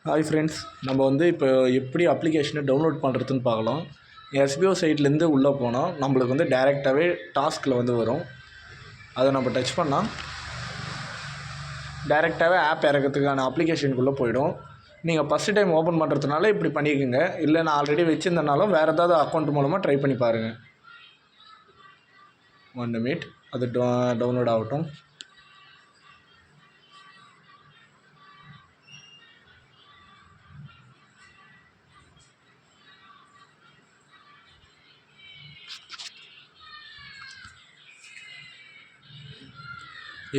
Hi friends, நம்ம வந்து இப்போ எப்படி அப்ளிகேஷனை டவுன்லோட் பண்ணுறதுன்னு பார்க்கலாம். எஸ்பிஓ சைட்லேருந்து உள்ளே போனால் நம்மளுக்கு வந்து டைரெக்டாகவே டாஸ்கில் வந்து வரும். அதை நம்ம டச் பண்ணால் டைரெக்டாகவே ஆப் இறக்கிறதுக்கான அப்ளிகேஷனுக்குள்ளே போயிடும். நீங்கள் ஃபஸ்ட்டு டைம் ஓப்பன் பண்ணுறதுனால இப்படி பண்ணிக்கோங்க. இல்லை நான் ஆல்ரெடி வச்சுருந்தனாலும் வேறு ஏதாவது அக்கௌண்ட் மூலமாக ட்ரை பண்ணி பாருங்கள். 1 நிமிட் அது டவுன்லோட் ஆகட்டும்.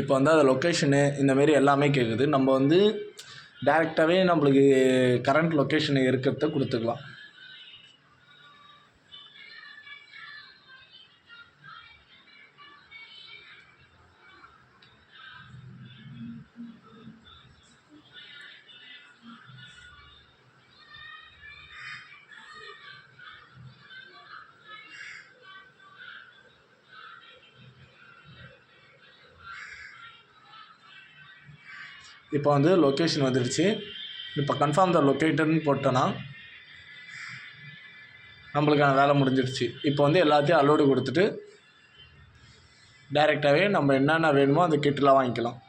இப்போ வந்து அது லொக்கேஷனு இந்தமாரி எல்லாமே கேட்குது. நம்ம வந்து டேரெக்டாகவே நம்மளுக்கு கரண்ட் லொக்கேஷன் இருக்கிறத கொடுத்துக்கலாம். இப்போ வந்து லொக்கேஷன் வந்துடுச்சு. இப்போ கன்ஃபார்ம் த லொக்கேட்டர்னு போட்டோன்னா நம்மளுக்கான வேலை முடிஞ்சிடுச்சு. இப்போ வந்து எல்லாத்தையும் அலோடு கொடுத்துட்டு டைரெக்டாகவே நம்ம என்னென்ன வேணுமோ அந்த கிட்டெலாம் வாங்கிக்கலாம்.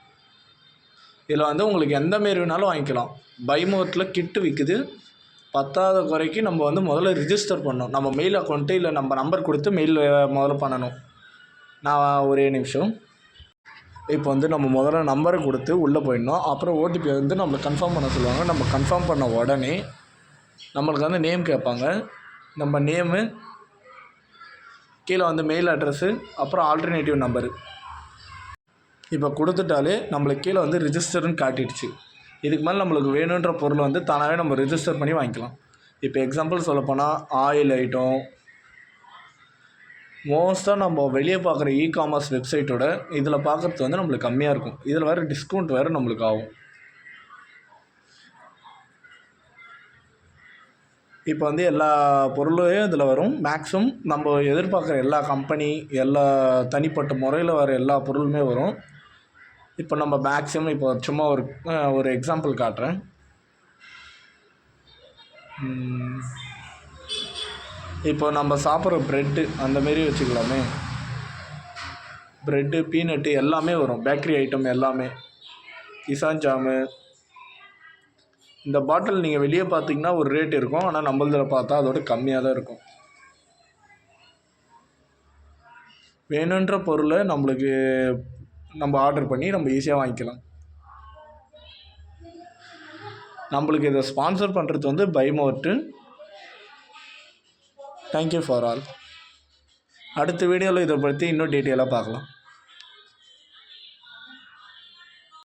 இதில் வந்து உங்களுக்கு எந்த மாரி வேணாலும் வாங்கிக்கலாம். பைமோட்டில் கிட்டு விற்குது. பத்தாத குறைக்கு நம்ம வந்து முதல்ல ரிஜிஸ்டர் பண்ணணும். நம்ம மெயில் அக்கௌண்ட்டு இல்லை நம்ம நம்பர் கொடுத்து மெயில் முதல்ல பண்ணணும். நான் ஒரே நிமிஷம். இப்போ வந்து நம்ம முதல்ல நம்பரை கொடுத்து உள்ளே போயிடணும். அப்புறம் ஓடிபி வந்து நம்மளை கன்ஃபார்ம் பண்ண சொல்லுவாங்க. நம்ம கன்ஃபார்ம் பண்ண உடனே நம்மளுக்கு வந்து நேம் கேட்பாங்க. நம்ம நேமு, கீழே வந்து மெயில் அட்ரஸ்ஸு, அப்புறம் ஆல்டர்னேட்டிவ் நம்பரு இப்போ கொடுத்துட்டாலே நம்மளுக்கு கீழே வந்து ரிஜிஸ்டர்னு காட்டிடுச்சு. இதுக்கு மேலே நம்மளுக்கு வேணுன்ற பொருளை வந்து தானாகவே நம்ம ரிஜிஸ்டர் பண்ணி வாங்கிக்கலாம். இப்போ எக்ஸாம்பிள் சொல்லப்போனால் ஆயில் ஐட்டம், மோஸ்ட்டாக நம்ம வெளியே பார்க்குற இ-காமர்ஸ் வெப்சைட்டோட இதில் பார்க்குறது வந்து நம்மளுக்கு கம்மியாக இருக்கும். இதில் வேறு டிஸ்கவுண்ட் வேறு நம்மளுக்கு ஆகும். இப்போ வந்து எல்லா பொருளையும் இதில் வரும். மேக்ஸிமம் நம்ம எதிர்பார்க்குற எல்லா கம்பெனி, எல்லா தனிப்பட்ட முறையில் வர எல்லா பொருளுமே வரும். இப்போ நம்ம மேக்ஸிமம் இப்போ சும்மா ஒரு எக்ஸாம்பிள் காட்டுறேன். இப்போ நம்ம சாப்பிட்ற ப்ரெட்டு அந்தமாரி வச்சுக்கலாமே. ப்ரெட்டு, பீனட்டு எல்லாமே வரும். பேக்கரி ஐட்டம் எல்லாமே, கிசான் ஜாமு. இந்த பாட்டில் நீங்கள் வெளியே பார்த்தீங்கன்னா ஒரு ரேட் இருக்கும். ஆனால் நம்மளதில் பார்த்தா அதோட கம்மியாக தான் இருக்கும். வேணுன்ற பொருளை நம்ம ஆர்டர் பண்ணி நம்ம ஈஸியாக வாங்கிக்கலாம். நம்மளுக்கு இதை ஸ்பான்சர் பண்ணுறது வந்து பைமோட்டு. Thank you for all. அடுத்த வீடியோவில் இதை பற்றி இன்னும் டீட்டெயிலாக பார்க்கலாம்.